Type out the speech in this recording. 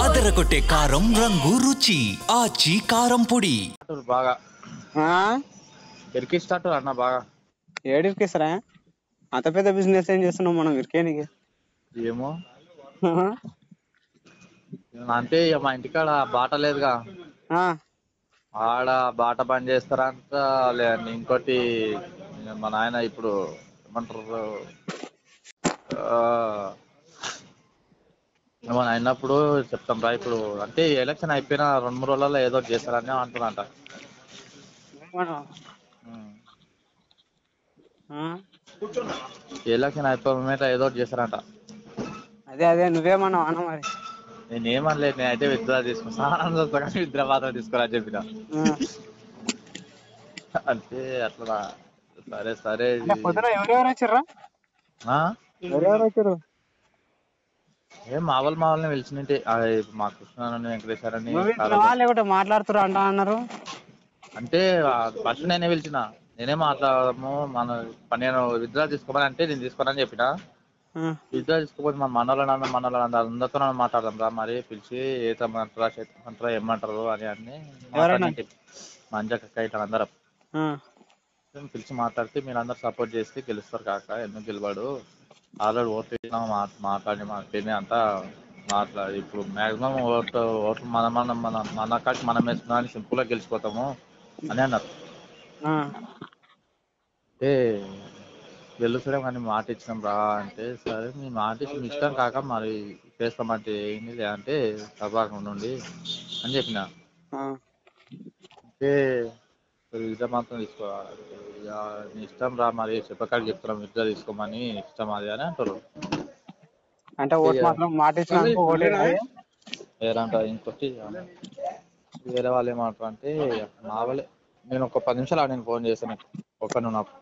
అదరగొట్టే కారం రంగు రుచి ఆచి కారం పొడి. బాగా ఆ ఇరికిస్తాడు అన్న బాగా. ఏడికిసరా అంత పెద్ద బిజినెస్ ఏం చేస్తున్నాం మనం ఇరికేనికి. ఏమో అంటే ఇక మా ఇంటికాడ బాట లేదుగా, ఆడ బాట బంద్ చేస్తారంట. లేదండి ఇంకోటి మా నాయన ఇప్పుడు ఏమంటారు, ఏమన్నా అయినప్పుడు చెప్తాం రా. ఇప్పుడు అంటే ఎలక్షన్ అయిపోయిన 2-3 రోజులలో ఏదో ఒకటి చేస్తారని అంటున్నాంట. ఎలక్షన్ అయిపోయిన ఏదో ఒకటి చేస్తారంట. అదే నువ్వేమన్నావు అన్న మరి. నేనేమనలేదు, నేనైతే విత్డ్రా తీసుకున్నాను. కానీ విత్డ్రా మాత్రం తీసుకోవాలని చెప్పిన. అంటే అట్లా సరే సరే. పొద్దున ఎవరెవరు వచ్చారా? ఎవరెవరు వచ్చారు? ఏం మా వాళ్ళని పిలిచినట్టే. మా కృష్ణ వెంకటేశ్వరని లేకుంటే మాట్లాడుతురా అంటా అన్నారు. అంటే ఫస్ట్ నేనే పిలిచిన, నేనే మాట్లాడము నేను విత్డ్రా తీసుకోమని అంటే నేను తీసుకోనని చెప్పిన. విత్డ్రా తీసుకోకపోతే మా మనోళ్ళ అందరితో మాట్లాడదాం రా, మరి పిలిచి ఏమంటారా ఏమంటారు అని మాట్లాడినట్టు. మంజక్క ఇట్లా అందరం పిలిచి మాట్లాడితే మీరు అందరు సపోర్ట్ చేస్తే గెలుస్తారు కాక, ఎందుకు గెలవాడు, ఆల్రెడీ ఓట్లు మాట్లాడి అంతా మాట్లాడి ఇప్పుడు మాక్సిమం ఓట్లు మన కాడికి మనం వేసుకున్నా అని సింపుల్ గా గెలిచిపోతాము అని అన్నారు. అంటే గెలుస్తాం కానీ మాట ఇచ్చినాం రా అంటే, సరే మీ మాట ఇచ్చి మీ ఇష్టం కాక మరి చేస్తామంటే ఏంటి లేదంటే సభాగం నుండి అని చెప్పిన. అంటే విద్య మాత్రం తీసుకోవాలి, నీ ఇష్టం రా, మరి చెప్పకాడికి చెప్తున్నాం విద్య తీసుకోమని ఇష్టం అది అని అంటారు. అంటే ఓటు మాత్రం మాట వేరంట. ఇంకోటి వేరే వాళ్ళు ఏమంటారు అంటే, మా వాళ్ళే. నేను ఒక 10 నిమిషాలు నేను ఫోన్ చేస్తాను, ఒక్క నువ్వు నాకు.